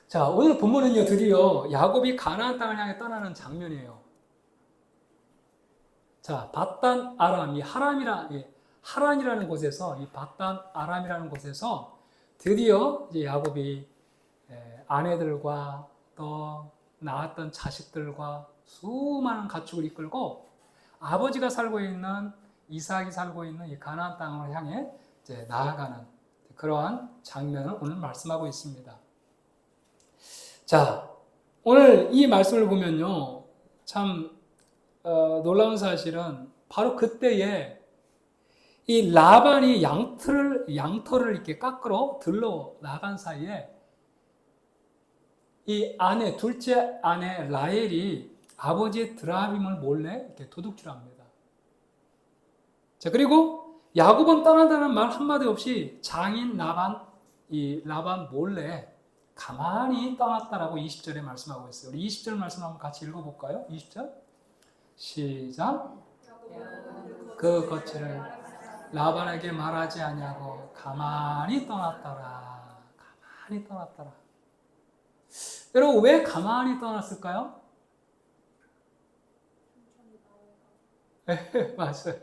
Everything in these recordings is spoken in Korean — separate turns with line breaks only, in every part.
자, 오늘 본문은요, 드디어 야곱이 가나안 땅을 향해 떠나는 장면이에요. 자, 밧단 아람, 하란이라는 곳에서, 이 밧단 아람이라는 곳에서 드디어 이제 야곱이 아내들과 또 낳았던 자식들과 수많은 가축을 이끌고 아버지가 살고 있는, 이삭이 살고 있는 이 가나안 땅을 향해 이제 나아가는 그러한 장면을 오늘 말씀하고 있습니다. 자, 오늘 이 말씀을 보면요, 참 놀라운 사실은 바로 그때에 이 라반이 양털을 이렇게 깎으러 들러 나간 사이에 이 아내, 둘째 아내 라헬이 아버지의 드라빔을 몰래 이렇게 도둑질합니다. 자, 그리고 야곱은 떠난다는 말 한마디 없이 장인 라반 몰래 가만히 떠났다라고 20절에 말씀하고 있어요. 우리 20절 말씀 한번 같이 읽어볼까요? 20절 시작. 그 거칠을 라반에게 말하지 아니하고 가만히 떠났더라. 가만히 떠났더라. 여러분, 왜 가만히 떠났을까요? 네, 맞아요.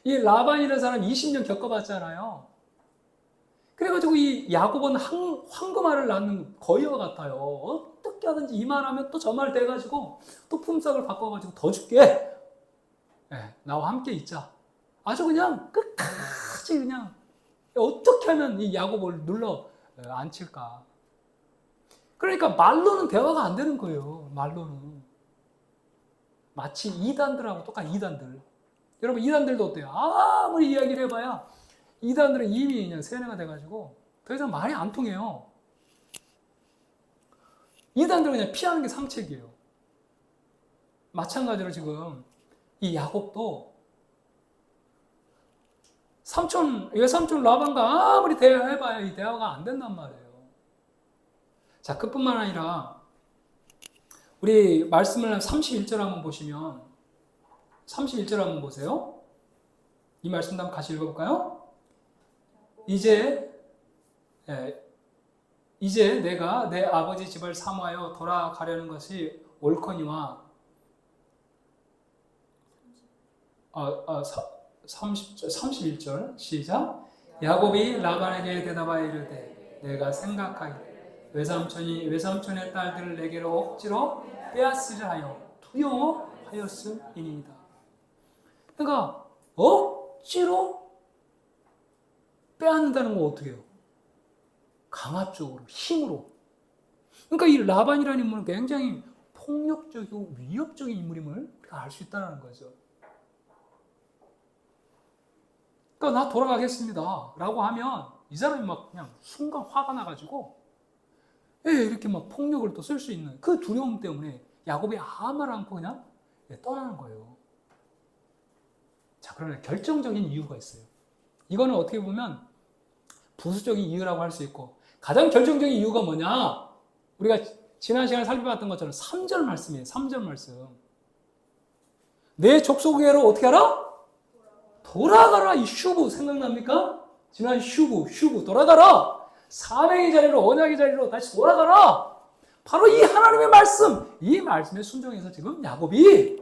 이 라반이라는 사람 20년 겪어봤잖아요. 그래가지고 이 야곱은 황금알을 낳는 거위와 같아요. 어떻게 하든지 이 말하면 또 저 말 돼가지고 또 품삯을 바꿔가지고 더 줄게. 네, 나와 함께 있자. 아주 그냥 끝까지 그냥 어떻게 하면 이 야곱을 눌러 앉힐까. 그러니까 말로는 대화가 안 되는 거예요. 말로는. 마치 이단들하고 똑같은 이단들. 여러분, 이단들도 어때요? 아무리 이야기를 해봐야 이단들은 이미 그냥 세뇌가 돼가지고 더 이상 말이 안 통해요. 이단들은 그냥 피하는 게 상책이에요. 마찬가지로 지금 이 야곱도 외삼촌 라반과 아무리 대화해봐야 이 대화가 안 된단 말이에요. 자, 그뿐만 아니라 우리 말씀을 31절 한번 보시면 31절 한번 보세요. 이 말씀도 한번 같이 읽어볼까요? 이제 내가 내 아버지 집을 사모하여 돌아가려는 것이 옳거니와 31절 시작. 야곱이 라반에게 대답하여 이르되 내가 생각하기에 외삼촌의 딸들을 내게로 억지로 빼앗으려 하여 두려워하였음이니이다. 그러니까 억지로 빼앗는다는 건 어떻게 해요? 강압적으로, 힘으로. 그러니까 이 라반이라는 인물은 굉장히 폭력적이고 위협적인 인물임을 우리가 알 수 있다는 거죠. 그러니까 나 돌아가겠습니다 라고 하면 이 사람이 막 그냥 순간 화가 나가지고 이렇게 막 폭력을 또 쓸 수 있는 그 두려움 때문에 야곱이 아무 말 않고 그냥 떠나는 거예요. 자, 그러나 결정적인 이유가 있어요. 이거는 어떻게 보면 부수적인 이유라고 할 수 있고, 가장 결정적인 이유가 뭐냐? 우리가 지난 시간에 살펴봤던 것처럼 3절 말씀이에요. 3절 말씀. 내 족속에로 어떻게 하라? 돌아가라. 이 슈브 생각납니까? 지난 슈브 돌아가라. 사명의 자리로, 언약의 자리로 다시 돌아가라. 바로 이 하나님의 말씀, 이 말씀에 순종해서 지금 야곱이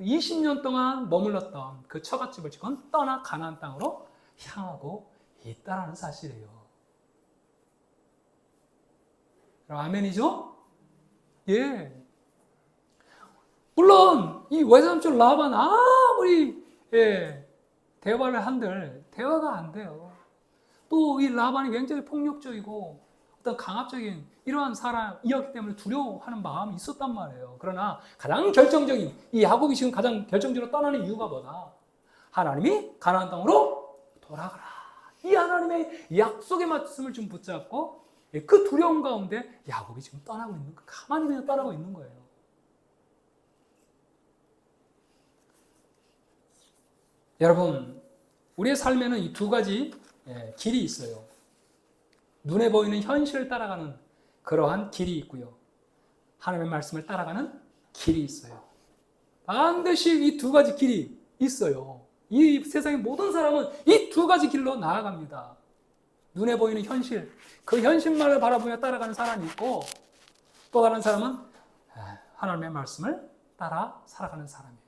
20년 동안 머물렀던 그 처갓집을 지금 떠나 가나안 땅으로 향하고 있다라는 사실이에요. 아멘이죠? 예. 물론 이 외삼촌 라반 아무리 대화를 한들 대화가 안 돼요. 또 이 라반이 굉장히 폭력적이고 어떤 강압적인 이러한 사람이었기 때문에 두려워하는 마음이 있었단 말이에요. 그러나 가장 결정적인, 이 야곱이 지금 가장 결정적으로 떠나는 이유가 뭐다? 하나님이 가나안 땅으로 돌아가라. 이 하나님의 약속의 말씀을 좀 붙잡고 그 두려움 가운데 야곱이 지금 떠나고 있는 거예요. 가만히 그냥 떠나고 있는 거예요. 여러분, 우리의 삶에는 이 두 가지 길이 있어요. 눈에 보이는 현실을 따라가는 그러한 길이 있고요. 하나님의 말씀을 따라가는 길이 있어요. 반드시 이 두 가지 길이 있어요. 이 세상의 모든 사람은 이 두 가지 길로 나아갑니다. 눈에 보이는 현실, 그 현실만을 바라보며 따라가는 사람이 있고, 또 다른 사람은 하나님의 말씀을 따라 살아가는 사람이에요.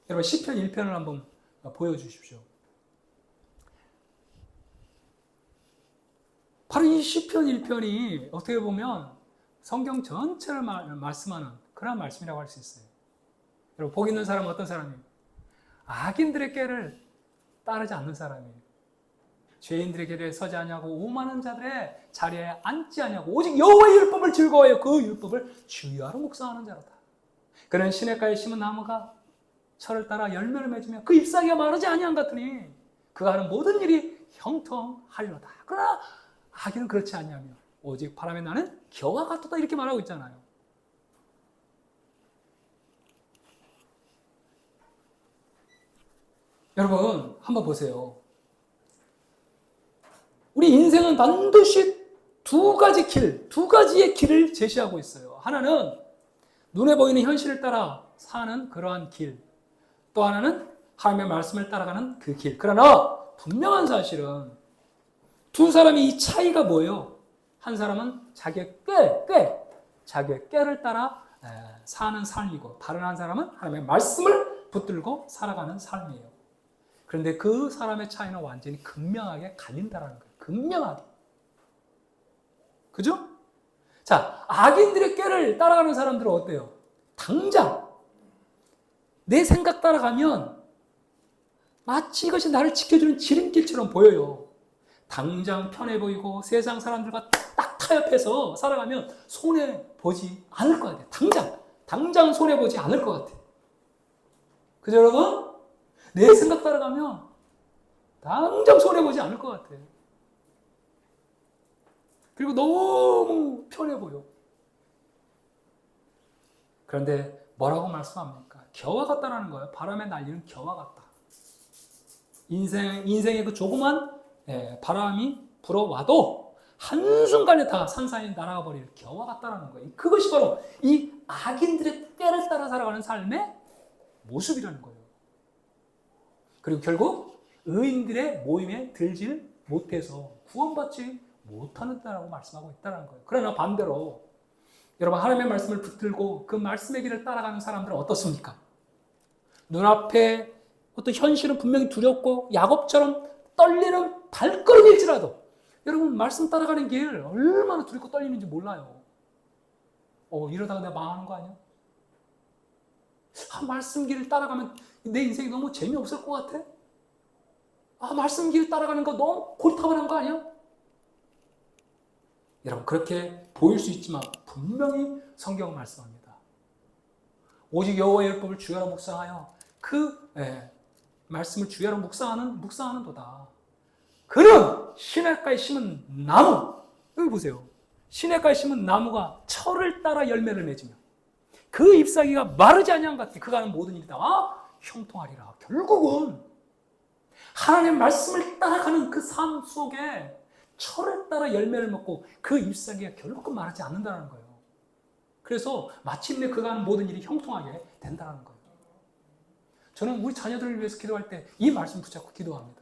여러분 시편 1편을 한번 보여주십시오. 바로 이 시편 1편이 어떻게 보면 성경 전체를 말씀하는 그런 말씀이라고 할 수 있어요. 여러분 복 있는 사람은 어떤 사람이에요? 악인들의 꾀를 따르지 않는 사람이에요. 죄인들의 길에 서지 아니하고 오만한 자들의 자리에 앉지 아니하고 오직 여호와의 율법을 즐거워하여 그 율법을 주의하러 묵상하는 자로다. 그는 시냇가에 심은 나무가 철을 따라 열매를 맺으며 그 잎사귀가 마르지 아니한 같으니 그가 하는 모든 일이 형통하리로다. 그러나 악인은 그렇지 않냐며 오직 바람에 나는 겨와 같도다 이렇게 말하고 있잖아요. 여러분 한번 보세요. 우리 인생은 반드시 두 가지의 길을 제시하고 있어요. 하나는 눈에 보이는 현실을 따라 사는 그러한 길, 또 하나는 하나님의 말씀을 따라가는 그 길. 그러나 분명한 사실은 두 사람이 이 차이가 뭐예요? 한 사람은 자기의 꾀를 따라 사는 삶이고, 다른 한 사람은 하나님의 말씀을 붙들고 살아가는 삶이에요. 그런데 그 사람의 차이는 완전히 극명하게 갈린다라는 거예요. 극명하게. 그죠? 자, 악인들의 꾀를 따라가는 사람들은 어때요? 당장 내 생각 따라가면 마치 이것이 나를 지켜주는 지름길처럼 보여요. 당장 편해 보이고 세상 사람들과 딱 타협해서 살아가면 손해보지 않을 것 같아요. 당장 손해보지 않을 것 같아요. 그죠 여러분? 내 생각 따라가면 당장 손해보지 않을 것 같아요. 그리고 너무 편해 보여. 그런데 뭐라고 말씀합니까? 겨와 같다라는 거예요. 바람에 날리는 겨와 같다. 인생의 그 조그만 바람이 불어와도 한순간에 다 산산이 날아가 버릴 겨와 같다라는 거예요. 그것이 바로 이 악인들의 꾀를 따라 살아가는 삶의 모습이라는 거예요. 그리고 결국 의인들의 모임에 들질 못해서 구원받지 못하는다라고 말씀하고 있다는 거예요. 그러나 반대로 여러분 하나님의 말씀을 붙들고 그 말씀의 길을 따라가는 사람들은 어떻습니까? 눈앞에 어떤 현실은 분명히 두렵고 야곱처럼 떨리는 발걸음일지라도 여러분 말씀 따라가는 길 얼마나 두렵고 떨리는지 몰라요. 이러다가 내가 망하는 거 아니야? 말씀 길을 따라가면 내 인생이 너무 재미없을 것 같아? 말씀 길 따라가는 거 너무 고리타분한 거 아니야? 여러분 그렇게 보일 수 있지만 분명히 성경은 말씀합니다. 오직 여호와의 율법을 주야로 묵상하여 그 말씀을 주야로 묵상하는 도다. 그는 시냇가에 심은 나무, 여기 보세요. 시냇가에 심은 나무가 철을 따라 열매를 맺으며 그 잎사귀가 마르지 아니한 것 같아. 그가 하는 모든 일이 다 형통하리라. 결국은 하나님의 말씀을 따라가는 그 삶 속에 철을 따라 열매를 먹고 그 잎사귀가 결국은 마르지 않는다는 거예요. 그래서 마침내 그가 하는 모든 일이 형통하게 된다는 거예요. 저는 우리 자녀들을 위해서 기도할 때 이 말씀 붙잡고 기도합니다.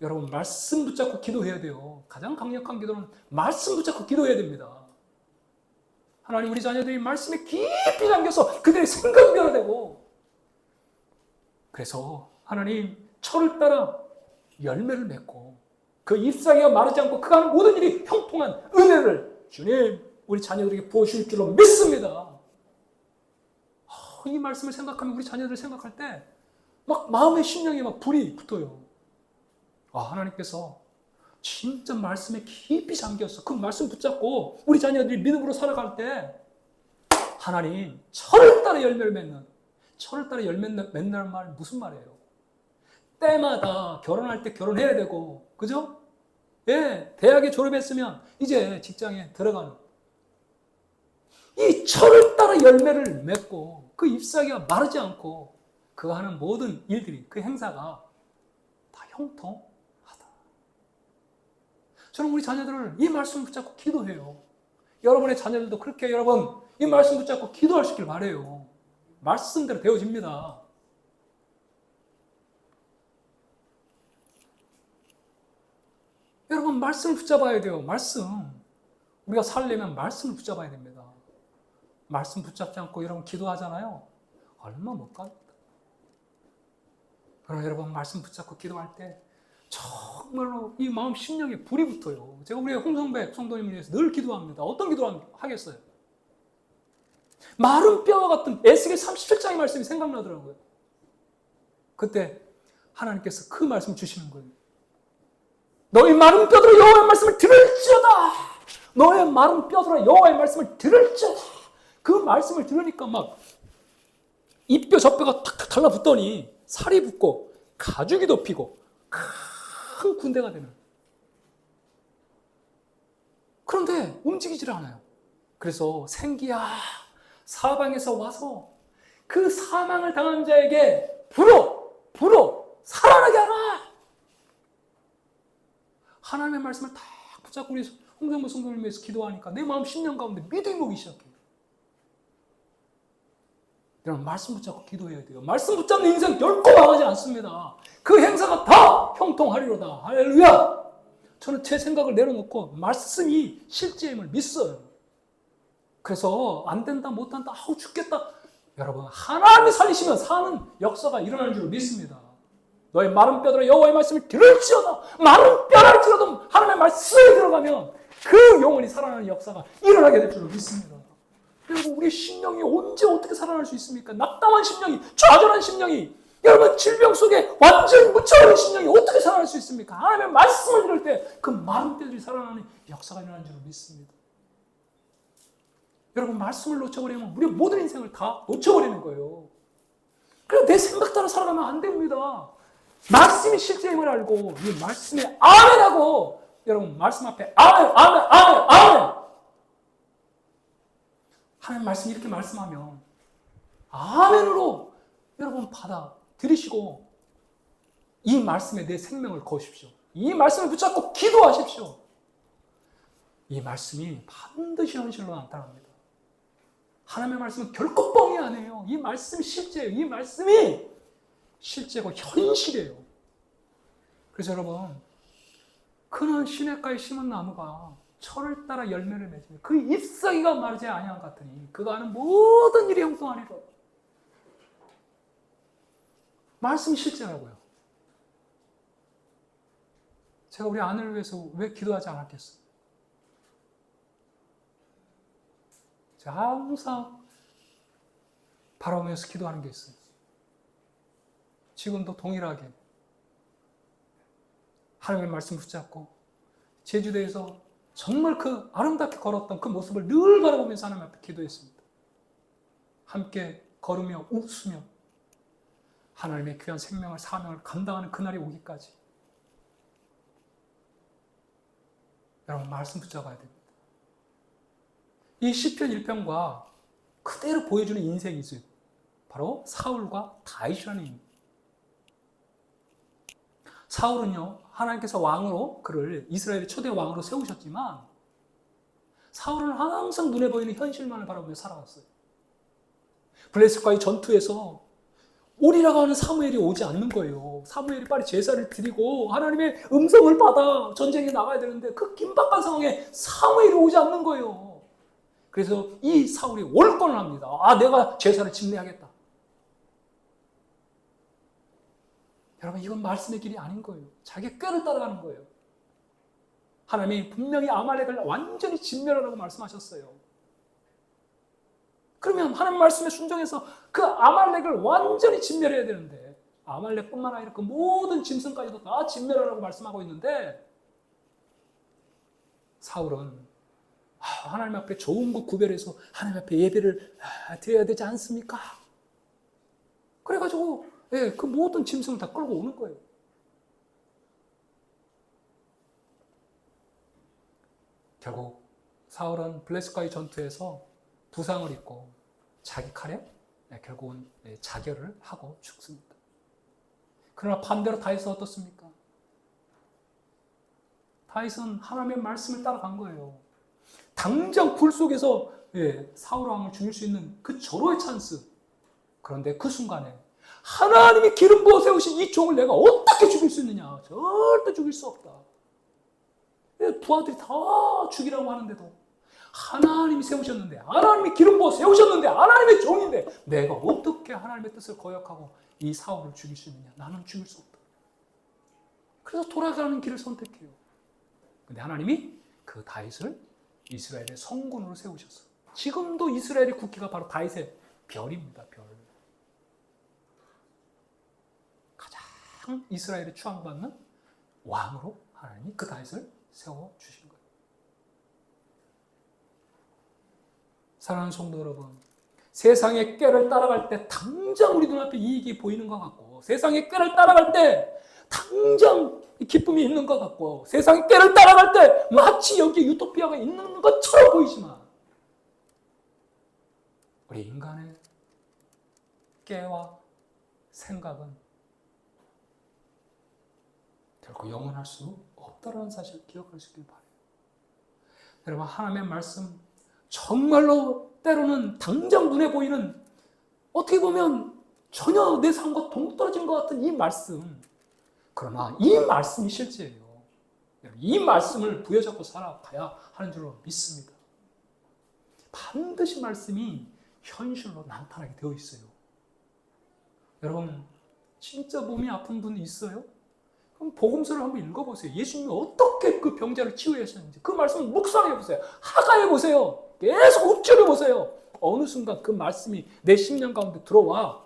여러분 말씀 붙잡고 기도해야 돼요. 가장 강력한 기도는 말씀 붙잡고 기도해야 됩니다. 하나님 우리 자녀들이 말씀에 깊이 잠겨서 그들의 생각이 변화되고, 그래서 하나님 철을 따라 열매를 맺고 그 잎사귀가 마르지 않고 그가 하는 모든 일이 형통한 은혜를 주님 우리 자녀들에게 부어주실 줄로 믿습니다. 이 말씀을 생각하면 우리 자녀들 생각할 때 막 마음의 심령에 막 불이 붙어요. 하나님께서 진짜 말씀에 깊이 잠겼어. 그 말씀 붙잡고 우리 자녀들이 믿음으로 살아갈 때 하나님 철을 따라 열매를 맺는, 철을 따라 열매 맺는 말 무슨 말이에요? 때마다 결혼할 때 결혼해야 되고, 그죠? 대학에 졸업했으면 이제 직장에 들어가는 이 철을 따라 열매를 맺고 그 잎사귀가 마르지 않고 그가 하는 모든 일들이, 그 행사가 다 형통하다. 저는 우리 자녀들을 이 말씀 붙잡고 기도해요. 여러분의 자녀들도 그렇게 여러분 이 말씀 붙잡고 기도하시길 바라요. 말씀대로 되어집니다. 여러분 말씀을 붙잡아야 돼요. 말씀. 우리가 살려면 말씀을 붙잡아야 됩니다. 말씀 붙잡지 않고 여러분 기도하잖아요. 얼마 못 갑니다. 그럼 여러분 말씀 붙잡고 기도할 때 정말로 이 마음 심령에 불이 붙어요. 제가 우리 홍성백 성도님을 위해서 늘 기도합니다. 어떤 기도를 하겠어요? 마른 뼈와 같은 에스겔 37장의 말씀이 생각나더라고요. 그때 하나님께서 그 말씀 주시는 거예요. 너희 마른 뼈들아 여호와의 말씀을 들을지어다. 너의 마른 뼈들아 여호와의 말씀을 들을지어다. 그 말씀을 들으니까 막 이 뼈 저 뼈가 탁탁 달라붙더니 살이 붙고 가죽이 덮이고 큰 군대가 되는. 그런데 움직이질 않아요. 그래서 생기야 사방에서 와서 그 사망을 당한 자에게 불어 살아나게 하라. 하나님의 말씀을 딱 붙잡고 우리 홍성모 성도님을 위해서 기도하니까 내 마음 심령 가운데 믿음이 오기 시작해요. 여러분 말씀 붙잡고 기도해야 돼요. 말씀 붙잡는 인생 결코 망하지 않습니다. 그 행사가 다 형통하리로다. 할렐루야. 저는 제 생각을 내려놓고 말씀이 실제임을 믿어요. 그래서 안 된다 못한다 아우 죽겠다. 여러분 하나님이 살리시면 사는 역사가 일어나는 줄 믿습니다. 너의 마른 뼈들아 여호와의 말씀을 들을지어다. 마른 뼈랄지라도 하나님의 말씀에 들어가면 그 영혼이 살아나는 역사가 일어나게 될 줄 믿습니다. 여러분 우리 심령이 언제 어떻게 살아날 수 있습니까? 낙담한 심령이, 좌절한 심령이, 여러분 질병 속에 완전히 묻혀버린 심령이 어떻게 살아날 수 있습니까? 하나님의 말씀을 들을 때 그 마른 뼈들이 살아나는 역사가 일어나는 줄 믿습니다. 여러분 말씀을 놓쳐버리면 우리 모든 인생을 다 놓쳐버리는 거예요. 그래서 내 생각 따라 살아가면 안 됩니다. 말씀이 실제임을 알고 이 말씀에 아멘하고 여러분 말씀 앞에 아멘 하나님 말씀 이렇게 말씀하면 아멘으로 여러분 받아 들으시고 이 말씀에 내 생명을 거십시오. 이 말씀을 붙잡고 기도하십시오. 이 말씀이 반드시 현실로 나타납니다. 하나님의 말씀은 결코 뻥이 아니에요. 이 말씀이 실제예요. 이 말씀이 실제고 현실이에요. 그래서 여러분 그는 시냇가에 심은 나무가 철을 따라 열매를 맺으며 그 잎사귀가 마르지 아니한 같으니 그가 하는 모든 일이 형통하리라. 말씀이 실제라고요. 제가 우리 아내를 위해서 왜 기도하지 않았겠어요? 제가 항상 바라보면서 기도하는 게 있어요. 지금도 동일하게 하나님의 말씀 붙잡고 제주도에서 정말 그 아름답게 걸었던 그 모습을 늘 바라보면서 하나님 앞에 기도했습니다. 함께 걸으며 웃으며 하나님의 귀한 생명을 사명을 감당하는 그날이 오기까지 여러분 말씀 붙잡아야 됩니다. 이 시편 1편과 그대로 보여주는 인생이 있어요. 바로 사울과 다윗이라는 인물. 사울은요 하나님께서 왕으로 그를 이스라엘의 초대 왕으로 세우셨지만 사울은 항상 눈에 보이는 현실만을 바라보며 살아왔어요. 블레셋과의 전투에서 오리라고 하는 사무엘이 오지 않는 거예요. 사무엘이 빨리 제사를 드리고 하나님의 음성을 받아 전쟁에 나가야 되는데 그 긴박한 상황에 사무엘이 오지 않는 거예요. 그래서 이 사울이 월권을 합니다. 내가 제사를 집례하겠다. 여러분 이건 말씀의 길이 아닌 거예요. 자기 꾀를 따라가는 거예요. 하나님이 분명히 아말렉을 완전히 진멸하라고 말씀하셨어요. 그러면 하나님 말씀에 순종해서 그 아말렉을 완전히 진멸해야 되는데 아말렉뿐만 아니라 그 모든 짐승까지도 다 진멸하라고 말씀하고 있는데 사울은 하나님 앞에 좋은 거 구별해서 하나님 앞에 예배를 드려야 되지 않습니까? 그래가지고 그 모든 짐승을 다 끌고 오는 거예요. 결국 사울은 블레셋과의 전투에서 부상을 입고 자기 칼에 결국은 자결을 하고 죽습니다. 그러나 반대로 다윗은 어떻습니까? 다윗은 하나님의 말씀을 따라간 거예요. 당장 불 속에서 사울 왕을 죽일 수 있는 그 절호의 찬스. 그런데 그 순간에 하나님이 기름 부어 세우신 이 종을 내가 어떻게 죽일 수 있느냐? 절대 죽일 수 없다. 부하들이 다 죽이라고 하는데도 하나님이 세우셨는데, 하나님이 기름 부어 세우셨는데, 하나님의 종인데 내가 어떻게 하나님의 뜻을 거역하고 이 사울을 죽일 수 있느냐? 나는 죽일 수 없다. 그래서 돌아가는 길을 선택해요. 근데 하나님이 그 다윗을 이스라엘의 성군으로 세우셨어요. 지금도 이스라엘의 국기가 바로 다윗의 별입니다. 별. 가장 이스라엘에 추앙받는 왕으로 하나님이 그 다윗을 세워주신 거예요. 사랑하는 성도 여러분, 세상의 꾀를 따라갈 때 당장 우리 눈앞에 이익이 보이는 것 같고, 세상의 꾀를 따라갈 때 당장 기쁨이 있는 것 같고, 세상의 꾀를 따라갈 때 마치 여기에 유토피아가 있는 것처럼 보이지만, 우리 인간의 꾀와 생각은 결코 영원할 수 없다는 사실을 기억할 수 있길 바라요. 여러분, 하나님의 말씀 정말로 때로는 당장 눈에 보이는, 어떻게 보면 전혀 내 삶과 동떨어진 것 같은 이 말씀, 그러나 이 말씀이 실제예요. 이 말씀을 부여잡고 살아가야 하는 줄로 믿습니다. 반드시 말씀이 현실로 나타나게 되어 있어요. 여러분, 진짜 몸이 아픈 분 있어요? 그럼 복음서를 한번 읽어보세요. 예수님이 어떻게 그 병자를 치유하셨는지 그 말씀을 묵상해보세요. 하가해보세요. 계속 읊조려보세요. 어느 순간 그 말씀이 내 심령 가운데 들어와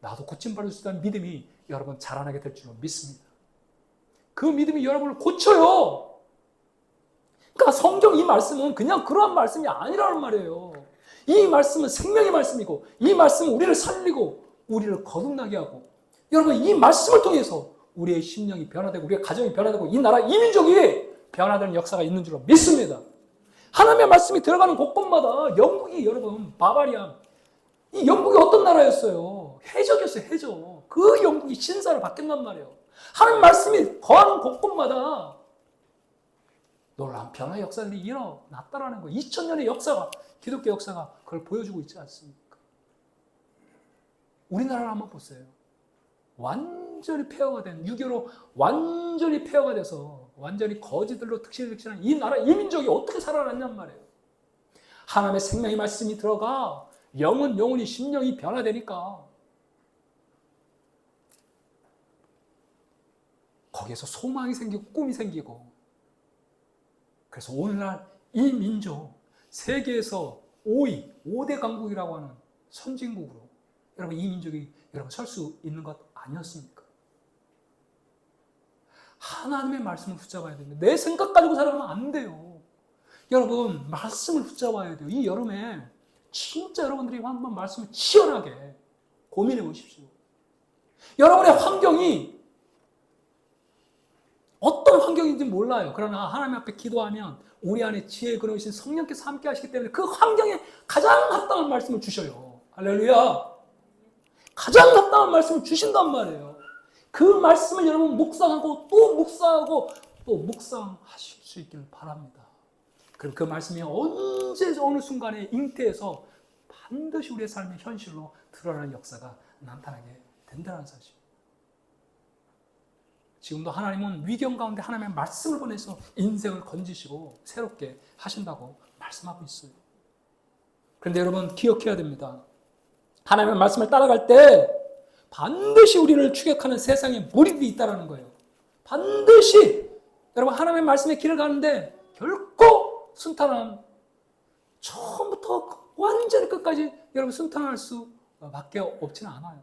나도 고침받을 수 있다는 믿음이 여러분 자라나게 될 줄로 믿습니다. 그 믿음이 여러분을 고쳐요. 그러니까 성경 이 말씀은 그냥 그러한 말씀이 아니라는 말이에요. 이 말씀은 생명의 말씀이고, 이 말씀은 우리를 살리고 우리를 거듭나게 하고, 여러분 이 말씀을 통해서 우리의 심령이 변화되고 우리의 가정이 변화되고 이 나라 이 민족이 변화되는 역사가 있는 줄로 믿습니다. 하나님의 말씀이 들어가는 곳곳마다 영국이, 여러분 바바리안, 이 영국이 어떤 나라였어요? 해적이었어요. 해적. 그 영국이 신사로 바뀐단 말이에요. 하나님 말씀이 거하는 곳곳마다 놀라운 변화의 역사들이 일어났다라는 거예요. 2000년의 역사가, 기독교 역사가 그걸 보여주고 있지 않습니까? 우리나라를 한번 보세요. 완전히 폐허가 된, 유교로 완전히 폐허가 돼서 완전히 거지들로 특실특실한 이 나라, 이 민족이 어떻게 살아났냔 말이에요. 하나님의 생명의 말씀이 들어가 영혼이 심령이 변화되니까 거기에서 소망이 생기고 꿈이 생기고, 그래서 오늘날 이 민족 세계에서 5대 강국이라고 하는 선진국으로 여러분 이 민족이 여러분 설 수 있는 것 아니었습니까? 하나님의 말씀을 붙잡아야 됩니다. 내 생각 가지고 살아가면 안 돼요. 여러분 말씀을 붙잡아야 돼요. 이 여름에 진짜 여러분들이 한번 말씀을 치열하게 고민해 보십시오. 여러분의 환경이 어떤 환경인지 몰라요. 그러나 하나님 앞에 기도하면 우리 안에 지혜의 근원이신 성령께서 함께 하시기 때문에 그 환경에 가장 합당한 말씀을 주셔요. 할렐루야. 가장 합당한 말씀을 주신단 말이에요. 그 말씀을 여러분 묵상하고 또 묵상하고 또 묵상하실 수 있기를 바랍니다. 그럼 그 말씀이 언제 어느 순간에 잉태해서 반드시 우리의 삶의 현실로 드러나는 역사가 나타나게 된다는 사실. 지금도 하나님은 위경 가운데 하나님의 말씀을 보내서 인생을 건지시고 새롭게 하신다고 말씀하고 있어요. 그런데 여러분 기억해야 됩니다. 하나님의 말씀을 따라갈 때 반드시 우리를 추격하는 세상에 몰입이 있다는 거예요. 반드시 여러분 하나님의 말씀의 길을 가는데 결코 순탄한, 처음부터 완전히 끝까지 여러분 순탄할 수밖에 없지는 않아요.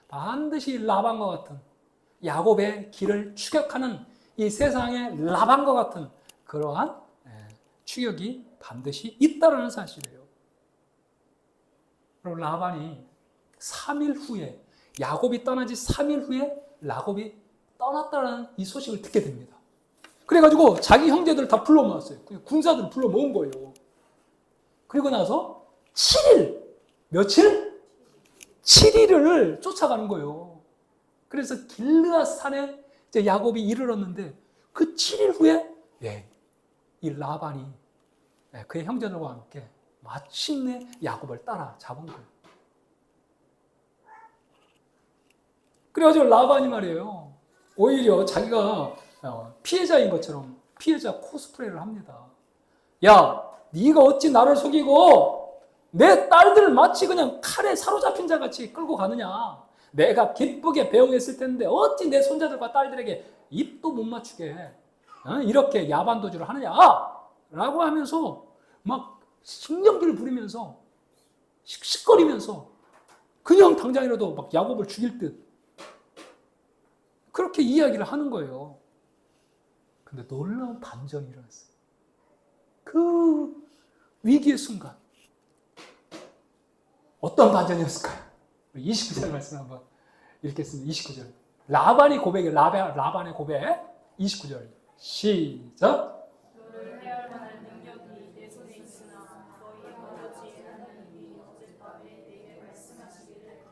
반드시 라반과 같은, 야곱의 길을 추격하는 이 세상의 라반과 같은 그러한 추격이 반드시 있다는 사실이에요. 그리고 라반이 3일 후에, 야곱이 떠난 지 3일 후에 라곱이 떠났다는 이 소식을 듣게 됩니다. 그래가지고 자기 형제들을 다 불러 모았어요. 군사들을 불러 모은 거예요. 그리고 나서 7일, 며칠? 7일을 쫓아가는 거예요. 그래서 길르앗 산에 이제 야곱이 이르렀는데 그 7일 후에 이 라반이 그의 형제들과 함께 마침내 야곱을 따라잡은 거예요. 그래가지고 라반이 말이에요, 오히려 자기가 피해자인 것처럼 피해자 코스프레를 합니다. 야, 네가 어찌 나를 속이고 내 딸들을 마치 그냥 칼에 사로잡힌 자 같이 끌고 가느냐. 내가 기쁘게 배웅했을 텐데 어찌 내 손자들과 딸들에게 입도 못 맞추게 이렇게 야반도주를 하느냐 라고 하면서 막 신경질을 부리면서 씩씩거리면서 그냥 당장이라도 막 야곱을 죽일 듯 그렇게 이야기를 하는 거예요. 근데 놀라운 반전이 일어났어요. 그 위기의 순간 어떤 반전이었을까요? 29절 말씀 한번 읽겠습니다. 29절 라반의 고백이에요. 라반의 고백 29절 시작.
너를 해할 만한 능력이 내 손에 있으나 너희 아버지 하나님이 어젯밤에 내게 말씀하시기를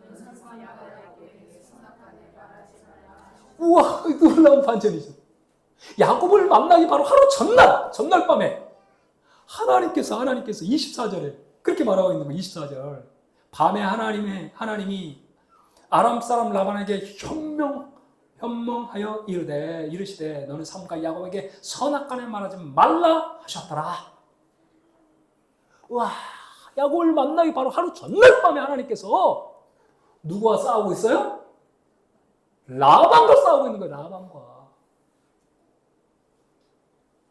너는 천사 야곱에게 선악간에 말하지 말라 하셨다.
우와, 놀라운 반전이죠. 야곱을 만나기 바로 하루 전날 밤에 하나님께서 24절에 그렇게 말하고 있는 거예요. 24절 밤에 하나님이 아람 사람 라반에게 현명하여 이르시되 너는 삼가 야곱에게 선악간에 말하지 말라 하셨더라. 와, 야곱을 만나기 바로 하루 전날 밤에 하나님께서 누구와 싸우고 있어요? 라반과 싸우고 있는 거예요. 라반과.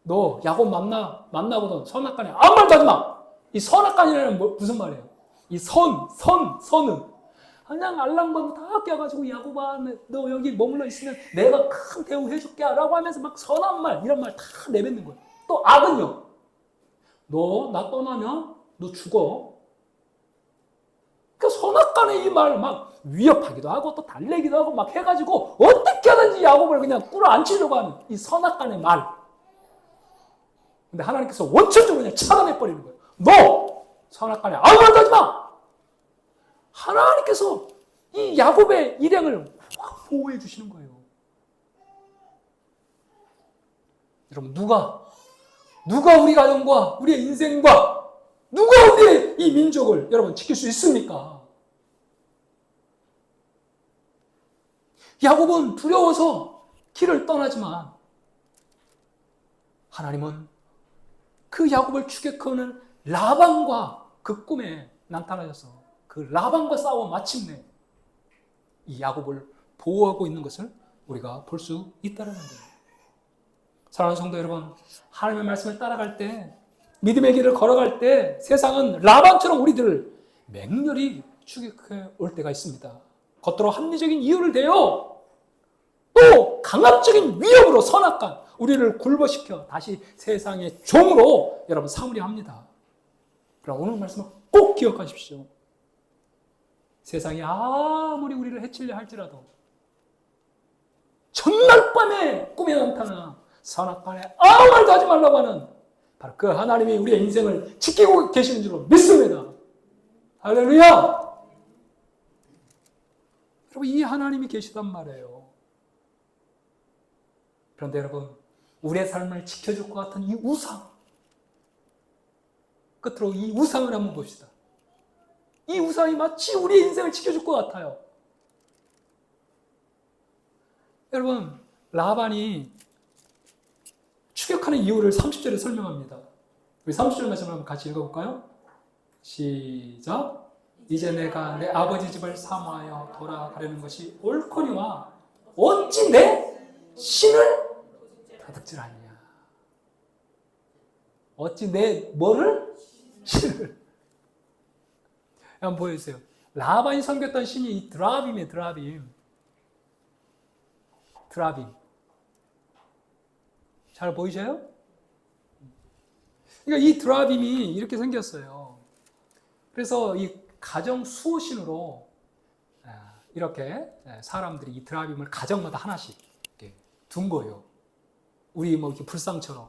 너 야곱 만나거든 선악간에 아무 말도 하지 마. 이 선악간이라는 무슨 말이에요? 이 선은 그냥 알랑방구 다 껴가지고 야곱아 너 여기 머물러 있으면 내가 큰 대우해줄게 라고 하면서 막 선한 말 이런 말 다 내뱉는 거예요. 또 악은요. 너 나 떠나면 너 죽어. 그러니까 선악간에 이 말 막 위협하기도 하고 또 달래기도 하고 막 해가지고 어떻게 하든지 야곱을 그냥 끌어안치려고 하는 이 선악간의 말. 근데 하나님께서 원천적으로 그냥 차단해버리는 거예요. 너 선악간에 아무 말도 하지 마. 하나님께서 이 야곱의 일행을 확 보호해 주시는 거예요. 여러분 누가 우리 가정과 우리의 인생과 누가 우리의 이 민족을 여러분 지킬 수 있습니까? 야곱은 두려워서 길을 떠나지만 하나님은 그 야곱을 추격하는 라반과 그 꿈에 나타나셔서 그 라반과 싸워 마침내 이 야곱을 보호하고 있는 것을 우리가 볼 수 있다는 거예요. 사랑하는 성도 여러분, 하나님의 말씀을 따라갈 때 믿음의 길을 걸어갈 때 세상은 라반처럼 우리들을 맹렬히 추격해 올 때가 있습니다. 겉으로 합리적인 이유를 대요. 또 강압적인 위협으로 선악간 우리를 굴복시켜 다시 세상의 종으로 여러분 삼으려 합니다. 그러나 오늘 말씀을 꼭 기억하십시오. 세상이 아무리 우리를 해치려 할지라도 전날 밤에 꿈에 나타나 선악간에 아무 말도 하지 말라고 하는 바로 그 하나님이 우리의 인생을 지키고 계시는 줄로 믿습니다. 할렐루야! 여러분 이 하나님이 계시단 말이에요. 그런데 여러분 우리의 삶을 지켜줄 것 같은 이 우상, 끝으로 이 우상을 한번 봅시다. 이 우상이 마치 우리의 인생을 지켜줄 것 같아요. 여러분 라반이 추격하는 이유를 30절에 설명합니다. 우리 30절 말씀을 한번 같이 읽어볼까요? 시작. 이제 내가 내 아버지 집을 사모하여 돌아가려는 것이 옳거니와 어찌 내 신을 다득질하느냐. 어찌 내 뭐를? 신을. 한번 보여주세요. 라반이 섬겼던 신이 이 드라빔이에요. 드라빔. 잘 보이셔요? 그러니까 이 드라빔이 이렇게 생겼어요. 그래서 이 가정 수호신으로 이렇게 사람들이 이 드라빔을 가정마다 하나씩 이렇게 둔 거예요. 우리 뭐 이렇게 불상처럼.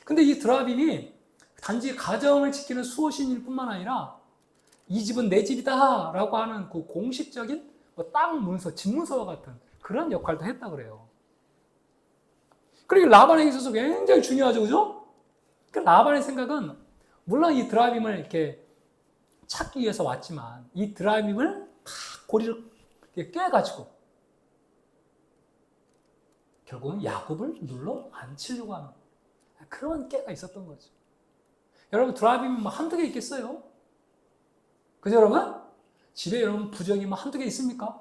근데 이 드라빔이 단지 가정을 지키는 수호신일 뿐만 아니라 이 집은 내 집이다 라고 하는 그 공식적인 뭐 땅 문서, 집 문서와 같은 그런 역할도 했다 그래요. 그리고 라반에게 있어서 굉장히 중요하죠, 그죠? 그 라반의 생각은 물론 이 드라빔을 이렇게 찾기 위해서 왔지만 이 드라빔을 다 고리를 꿰가지고 결국은 야곱을 눌러 앉히려고 하는 그런 깨가 있었던 거죠. 여러분 드라빔이 뭐 한두 개 있겠어요? 그죠 여러분? 집에 여러분 부적이 뭐 한두 개 있습니까?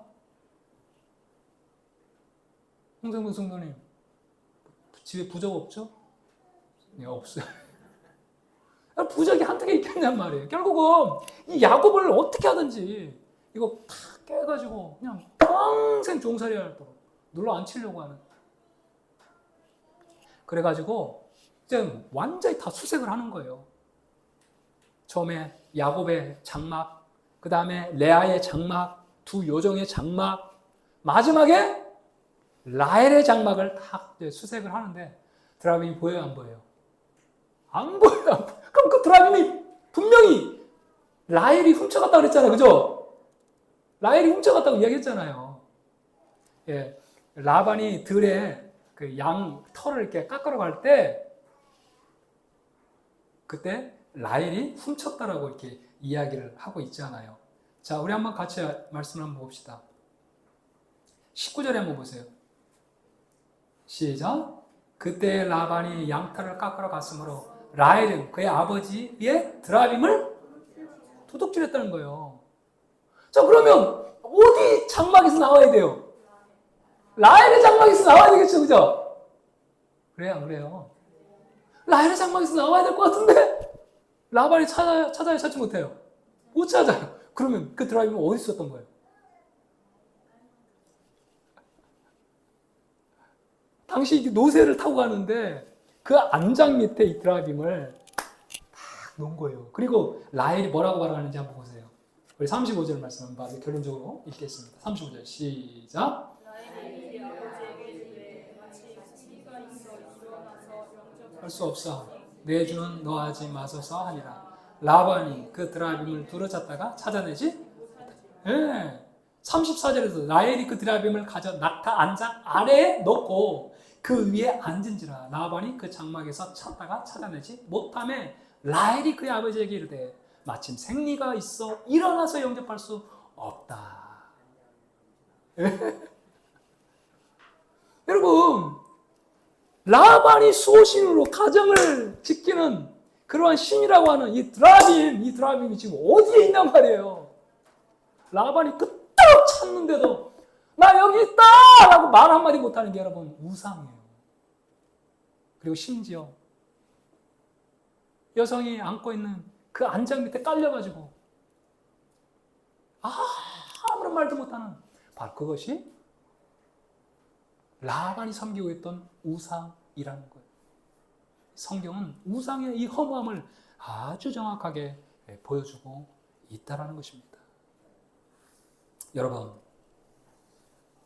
홍성근 성도님 집에 부적 없죠? 네, 없어요. 부적이 한두 개 있겠냔 말이에요. 결국은 이 야곱을 어떻게 하든지 이거 다 깨가지고 그냥 평생 종살이 하도록 눌러 앉히려고 하는. 그래가지고 이제 완전히 다 수색을 하는 거예요. 처음에 야곱의 장막, 그 다음에 레아의 장막, 두 요정의 장막, 마지막에 라헬의 장막을 다 수색을 하는데 드라빔이 보여요, 안 보여요? 안 보여요, 안 보여요. 그럼 그 드라빔이 분명히 라헬이 훔쳐갔다고 그랬잖아요, 그죠? 라헬이 훔쳐갔다고 이야기했잖아요. 예, 라반이 들에 그 양 털을 이렇게 깎으러 갈 때 그때 라헬이 훔쳤다라고 이렇게 이야기를 하고 있잖아요. 자, 우리 한번 같이 말씀을 한번 봅시다. 19절에 한번 보세요. 시작. 그때 라반이 양털을 깎으러 갔으므로 라헬은 그의 아버지의 드라빔을 도둑질했다는 거예요. 자, 그러면 어디 장막에서 나와야 돼요? 라헬의 장막에서 나와야 되겠죠, 그죠? 그래요, 안 그래요? 라헬의 장막에서 나와야 될 것 같은데 라반이 찾아야 찾지 못해요. 못 찾아요. 그러면 그 드라빔은 어디 있었던 거예요? 당시 노새를 타고 가는데 그 안장 밑에 이 드라빔을 딱 놓은 거예요. 그리고 라헬이 뭐라고 말하는지 한번 보세요. 우리 35절 말씀 한번 봐서 결론적으로 읽겠습니다. 35절 시작.
라헬이 아버지에게 이르되 마치 시기가 있어 일어나서
할 수 없어. 내 주는 너하지 마소서 하니라. 라반이 그 드라빔을 두루찾다가 찾아내지 못하지. 34절에서 라헬이 그 드라빔을 가져 낙타 안장 아래에 넣고 그 위에 앉은지라. 라반이 그 장막에서 찾다가 찾아내지 못하며 라헬이 그의 아버지에게 이르되 마침 생리가 있어 일어나서 영접할 수 없다. 여러분, 라반이 수호신으로 가정을 지키는 그러한 신이라고 하는 이 드라빔이 지금 어디에 있냔 말이에요. 라반이 끄떡 찾는데도 나 여기 있다! 라고 말 한마디 못하는 게 여러분 우상이에요. 그리고 심지어 여성이 안고 있는 그 안장 밑에 깔려가지고 아무런 말도 못하는 바로 그것이 라반이 섬기고 있던 우상이라는 거예요. 성경은 우상의 이 허무함을 아주 정확하게 보여주고 있다는 것입니다. 여러분,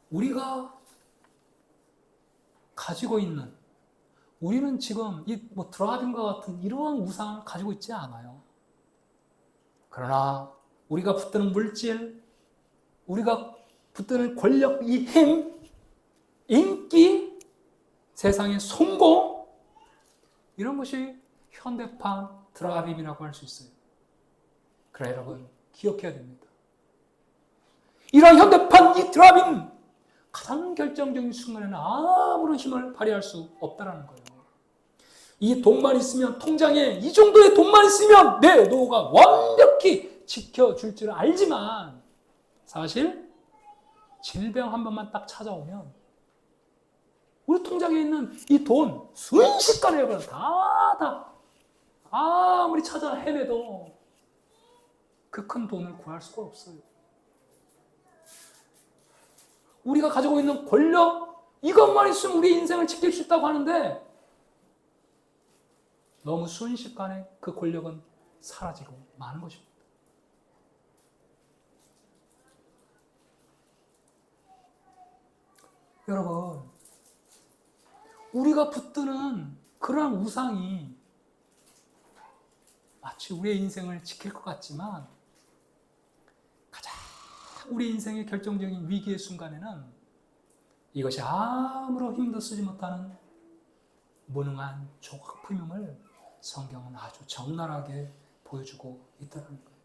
우리가 가지고 있는, 우리는 지금 이 드라빔과 같은 이러한 우상을 가지고 있지 않아요. 그러나 우리가 붙드는 물질, 우리가 붙드는 권력, 이 힘, 인기, 세상의 성공, 이런 것이 현대판 드라빔이라고 할 수 있어요. 그래 여러분 기억해야 됩니다. 이러한 현대판 이 드라빔 가장 결정적인 순간에는 아무런 힘을 발휘할 수 없다는 거예요. 이 돈만 있으면, 통장에 이 정도의 돈만 있으면 내 노후가 완벽히 지켜줄 줄 알지만 사실 질병 한 번만 딱 찾아오면 우리 통장에 있는 이 돈 순식간에 여러분 다 아무리 찾아 헤매도 그 큰 돈을 구할 수가 없어요. 우리가 가지고 있는 권력, 이것만 있으면 우리 인생을 지킬 수 있다고 하는데 너무 순식간에 그 권력은 사라지고 마는 것입니다. 여러분, 우리가 붙드는 그러한 우상이 마치 우리의 인생을 지킬 것 같지만 가장 우리 인생의 결정적인 위기의 순간에는 이것이 아무런 힘도 쓰지 못하는 무능한 조각품임을 성경은 아주 적나라하게 보여주고 있다는 거예요.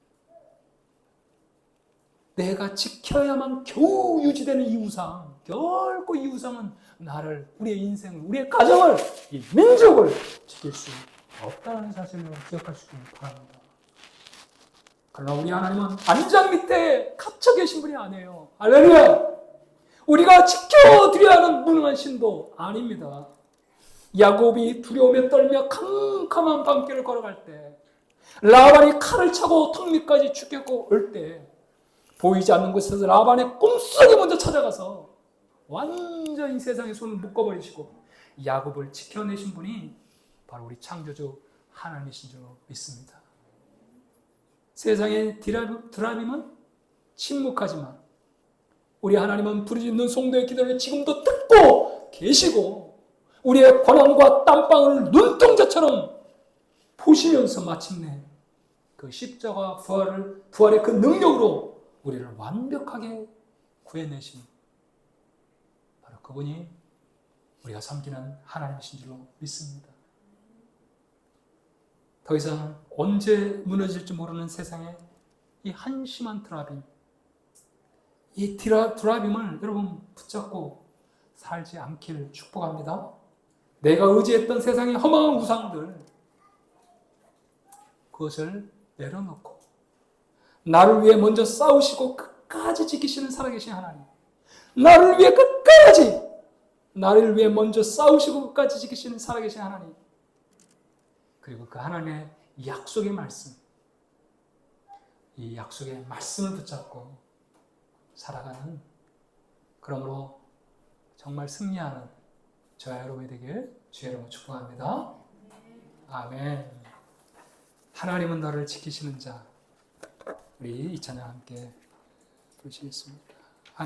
내가 지켜야만 겨우 유지되는 이 우상, 결코 이 우상은 나를, 우리의 인생을, 우리의 가정을, 이 민족을 지킬 수 없다는 사실을 기억하시기 바랍니다. 그러나 우리 하나님은 안장 밑에 갇혀 계신 분이 아니에요. 할렐루야! 우리가 지켜드려야 하는 무능한 신도 아닙니다. 야곱이 두려움에 떨며 캄캄한 밤길을 걸어갈 때, 라반이 칼을 차고 턱 밑까지 죽겠고 올 때, 보이지 않는 곳에서 라반의 꿈속에 먼저 찾아가서 완전히 세상의 손을 묶어버리시고 야곱을 지켜내신 분이 바로 우리 창조주 하나님이신 줄 믿습니다. 세상의 드라빔은 침묵하지만 우리 하나님은 부르짖는 성도의 기도를 지금도 듣고 계시고 우리의 고난과 땀방울 눈동자처럼 보시면서 마침내 그 십자가 부활의 그 능력으로 우리를 완벽하게 구해내신 바로 그분이 우리가 섬기는 하나님이신 줄로 믿습니다. 더 이상 언제 무너질지 모르는 세상의 이 한심한 드라빔, 이 드라빔을 여러분 붙잡고 살지 않기를 축복합니다. 내가 의지했던 세상의 허망한 우상들, 그것을 내려놓고 나를 위해 먼저 싸우시고 끝까지 지키시는 살아계신 하나님, 나를 위해 끝까지, 나를 위해 먼저 싸우시고 끝까지 지키시는 살아계신 하나님, 그리고 그 하나님의 약속의 말씀, 이 약속의 말씀을 붙잡고 살아가는, 그러므로 정말 승리하는 저와 여러분이 되길 주의 이름으로 축복합니다. 아멘. 하나님은 너를 지키시는 자. 우리 이 찬양 함께 부르시겠습니다.